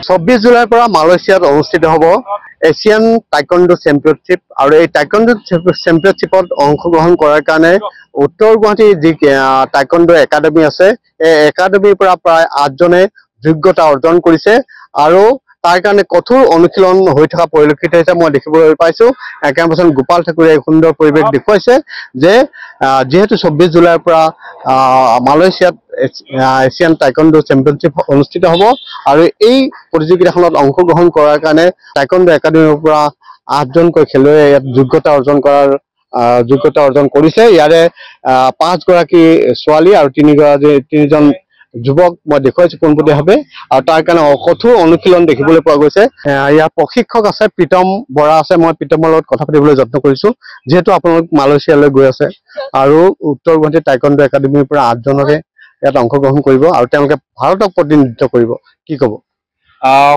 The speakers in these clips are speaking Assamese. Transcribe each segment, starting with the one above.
24 জুলাইৰ পৰা মালয়েছিয়াত অনুষ্ঠিত হ'ব এছিয়ান টাইকোৱাণ্ডো চেম্পিয়নশ্বিপ আৰু এই টাইকোৱাণ্ডো চেম্পিয়নশ্বিপত অংশগ্ৰহণ কৰাৰ কাৰণে উত্তৰ গুৱাহাটীৰ যি টাইকোৱাণ্ডো একাডেমি আছে এই একাডেমিৰ পৰা প্ৰায় 8জনে যোগ্যতা অৰ্জন কৰিছে আৰু তাৰ কাৰণে কঠোৰ অনুশীলন হৈ থকা পৰিলক্ষিত হৈছে মই দেখিবলৈ পাইছো কেম্পাছন গোপাল ঠাকুৰে সুন্দৰ পৰিৱেশ দেখুৱাইছে যে যেহেতু 24 জুলাইৰ পৰা মালয়েছিয়াত এছিয়ান টাইকোৱাণ্ডো চেম্পিয়নশ্বিপ অনুষ্ঠিত হ'ব আৰু এই প্ৰতিযোগিতাখনত অংশগ্ৰহণ কৰাৰ কাৰণে টাইকোৱাণ্ডো একাডেমিৰ পৰা 8জনকৈ খেলুৱৈয়ে ইয়াত যোগ্যতা অৰ্জন কৰিছে ইয়াৰে 5গৰাকী ছোৱালী আৰু 3জন যুৱক মই দেখুৱাইছো পোনপটীয়াভাৱে আৰু তাৰ কাৰণে কঠোৰ অনুশীলন দেখিবলৈ পোৱা গৈছে ইয়াৰ প্ৰশিক্ষক আছে প্ৰীতম বৰা আছে মই প্ৰীতমৰ লগত কথা পাতিবলৈ যত্ন কৰিছো যেহেতু আপোনালোক মালয়েছিয়ালৈ গৈ আছে আৰু উত্তৰ গুৱাহাটী টাইকোৱাণ্ডো একাডেমিৰ পৰা 8জনকে ইয়াত অংশগ্ৰহণ কৰিব আৰু তেওঁলোকে ভাৰতক প্ৰতিনিধিত্ব কৰিব কি ক'ব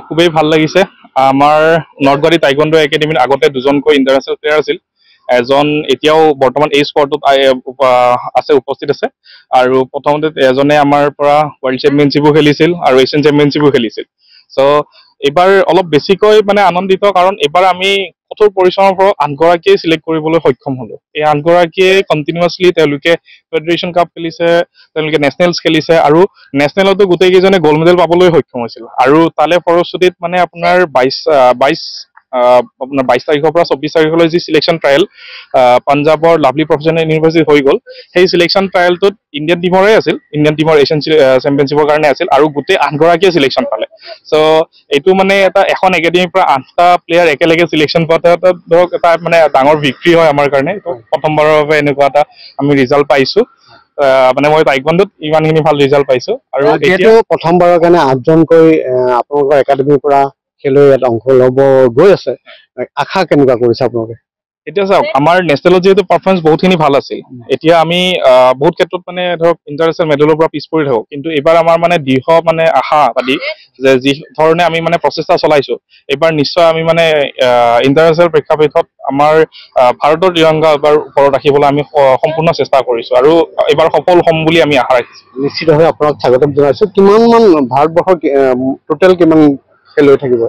খুবেই ভাল লাগিছে আমাৰ নৰ্থ গুৱাহাটী টাইকোৱাণ্ডো একাডেমিৰ আগতে 2জনকৈ ইণ্টাৰনেশ্যনেল প্লেয়াৰ আছিল এজন এতিয়াও বৰ্তমান এই স্পৰ্টত আছে উপস্থিত আছে আৰু প্ৰথমতে এজনে আমাৰ পৰা ৱৰ্ল্ড চেম্পিয়নশ্বিপো খেলিছিল আৰু এছিয়ান চেম্পিয়নশ্বিপো খেলিছিল চ' এইবাৰ অলপ বেছিকৈ মানে আনন্দিত কাৰণ এইবাৰ আমি কঠোৰ পৰিশ্ৰমৰ পৰা 8গৰাকীয়ে চিলেক্ট কৰিবলৈ সক্ষম হ'লো এই 8গৰাকীয়ে কণ্টিনিউৱাছলি তেওঁলোকে ফেডাৰেশ্যন কাপ খেলিছে তেওঁলোকে নেশ্যনেলছ খেলিছে আৰু নেশ্যনেলতো গোটেইকেইজনে গ'ল্ড মেডেল পাবলৈ সক্ষম হৈছিল আৰু তালে ফলশ্ৰুতিত মানে আপোনাৰ 22 তাৰিখৰ পৰা 24 তাৰিখলৈ যি চিলেকশ্যন ট্ৰায়েল পাঞ্জাৱৰ লাভলী প্ৰফেচনেল ইউনিভাৰ্চিটি হৈ গ'ল সেই চিলেকশ্যন ট্ৰায়েলটোত ইণ্ডিয়ান টিমৰে আছিল ইণ্ডিয়ান টিমৰ এছিয়ান চেম্পিয়নশ্বিপৰ কাৰণে আছিল আৰু গোটেই 8গৰাকীয়ে চিলেকশ্যন পালে চ' এইটো মানে এটা এখন একাডেমিৰ পৰা 8টা প্লেয়াৰ একেলগে চিলেকশ্যন পোৱাটো ধৰক এটা মানে ডাঙৰ ভিক্টৰী হয় আমাৰ কাৰণে এইটো প্ৰথমবাৰৰ বাবে এনেকুৱা এটা আমি ৰিজাল্ট পাইছো মানে মই টাইকোৱাণ্ডোত ইমানখিনি ভাল ৰিজাল্ট পাইছো আৰু যিহেতু প্ৰথমবাৰৰ কাৰণে 8জনকৈ আপোনালোকৰ একাডেমিৰ পৰা খেলুৱৈ ইয়াত অংশ ল'ব গৈ আছে আশা কেনেকুৱা কৰিছে আপোনালোকে এতিয়া চাওক আমাৰ নেশ্যনেলত যিহেতু পাৰফৰ্মেঞ্চ বহুতখিনি ভাল আছিল এতিয়া আমি বহুত ক্ষেত্ৰত মানে ধৰক ইণ্টাৰনেশ্যনেল মেডেলৰ পৰা পিছ পৰি থাকোঁ কিন্তু এইবাৰ আমাৰ মানে দৃঢ় মানে আশাবাদী যে যি ধৰণে আমি মানে প্ৰচেষ্টা চলাইছো এইবাৰ নিশ্চয় আমি মানে ইণ্টাৰনেশ্যনেল প্ৰেক্ষাপটত আমাৰ ভাৰতৰ তিৰংগা এবাৰ ওপৰত ৰাখিবলৈ আমি সম্পূৰ্ণ চেষ্টা কৰিছো আৰু এইবাৰ সফল হ'ম বুলি আমি আশা ৰাখিছো নিশ্চিতভাৱে আপোনাক স্বাগতম জনাইছো কিমানমান ভাৰতবৰ্ষৰ টোটেল কিমান খেলুৱৈ থাকিব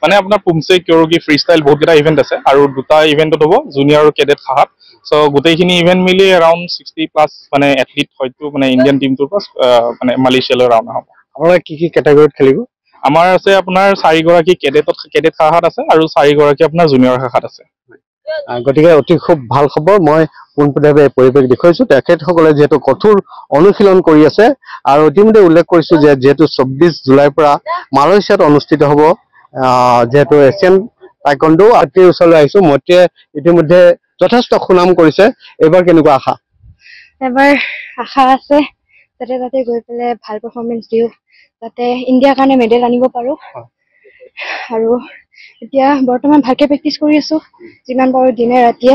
মানে আপোনাৰ পুমচে কিয়ৰোগী ফ্ৰী ষ্টাইল বহুতকেইটা ইভেণ্ট আছে আৰু 2টা ইভেণ্টত হ'ব জুনিয়ৰ আৰু কেডেট শাখাত চ' গোটেইখিনি ইভেণ্ট মিলি এৰাউণ্ড 60+ মানে এথলিট হয়তো মানে ইণ্ডিয়ান টিমটোৰ পৰা মানে মালয়েছিয়ালৈ ৰাওনা হ'ব আপোনালোকে কি কেটেগৰীত খেলিব আমাৰ আছে আপোনাৰ 4গৰাকী কেডেট শাখাত আছে আৰু 4গৰাকী আপোনাৰ জুনিয়ৰ শাখাত আছে গতিকে অতি খুব ভাল খবৰ মই পোনপটীয়াভাৱে পৰিৱেশ দেখুৱাইছো তেখেতসকলে যিহেতু কঠোৰ অনুশীলন কৰি আছে আৰু ইতিমধ্যে উল্লেখ কৰিছো যে যিহেতু 24 জুলাইৰ পৰা মালয়েছিয়াত অনুষ্ঠিত হ'ব যেহেতু এছিয়ান টাইকোৱাণ্ডো মৈত্ৰীৰ ওচৰলৈ আহিছো মৈত্ৰীয়ে ইতিমধ্যে যথেষ্ট সুনাম কৰিছে এইবাৰ কেনেকুৱা আশা এবাৰ আশা আছে যাতে তাতে গৈ পেলাই ভাল পাৰফৰ্মেঞ্চ দিওঁ যাতে ইণ্ডিয়াৰ কাৰণে মেডেল আনিব পাৰো আৰু এতিয়া বৰ্তমান ভালকে প্ৰেক্টিচ কৰি আছো যিমান পাৰো দিনে ৰাতিয়ে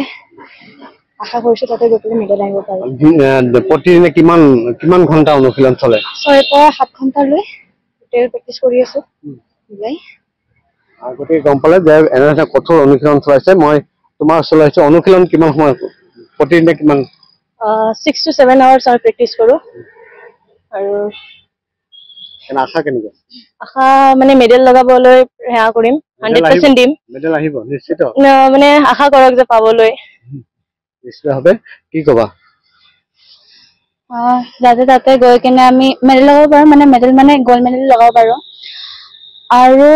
আশা কৰিছো তাতে গৈ পেলাই মেডেল আনিব পাৰো প্ৰতিদিনে কিমান ঘণ্টা অনুশীলন চলে 6 পৰা 7 ঘণ্টালৈ টোটেল প্ৰেক্টিচ কৰি আছো মিলাই গতিকে গম পালে যে এনেধৰণে কঠোৰ অনুশীলন চলাইছে মই তোমাৰ ওচৰলৈ আহিছো অনুশীলন কিমান সময় প্ৰতিদিনে কিমান 6 to 7 hours আৰু প্ৰেক্টিচ কৰো আৰু আশা কেনেকুৱা আশা মানে মেডেল লগাবলৈ হেয়া কৰিম 100% দিম মেডেল আহিব নিশ্চিত মানে আশা কৰক যে পাবলৈ নিশ্চিতভাৱে কি ক'বা যাতে তাতে গৈ কিনে আমি মেডেল লগাব পাৰো মানে মেডেল মানে গ'ল্ড মেডেল লগাব পাৰো আৰু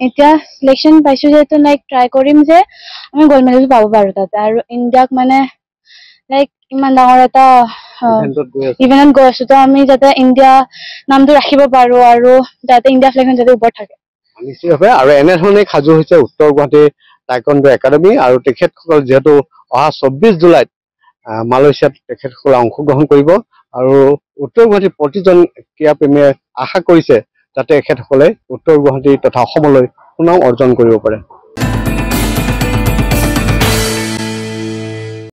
এতিয়া সিলেকশ্যন পাইছো যেহেতু লাইক ট্ৰাই কৰিম যে আমি গ'ল্ড মেডেল পাব পাৰো তাতে আৰু ইণ্ডিয়াক মানে লাইক ইমান ডাঙৰ এটা ইভেণ্টত গৈ আছো তো আমি যাতে ইণ্ডিয়া নামটো ৰাখিব পাৰো আৰু যাতে ইণ্ডিয়া ফ্লেগখন যাতে ওপৰত থাকে নিশ্চিতভাৱে আৰু এনেধৰণে সাজু হৈছে উত্তৰ গুৱাহাটী টাইকোৱাণ্ডো একাডেমি আৰু তেখেতসকল যিহেতু অহা 24 জুলাইত মালয়েছিয়াত তেখেতসকলে অংশগ্ৰহণ কৰিব আৰু উত্তৰ গুৱাহাটীৰ প্ৰতিজন ক্ৰীড়াপ্ৰেমীয়ে আশা কৰিছে যাতে তেখেতসকলে উত্তৰ গুৱাহাটী তথা অসমলৈ সুনাম অৰ্জন কৰিব পাৰে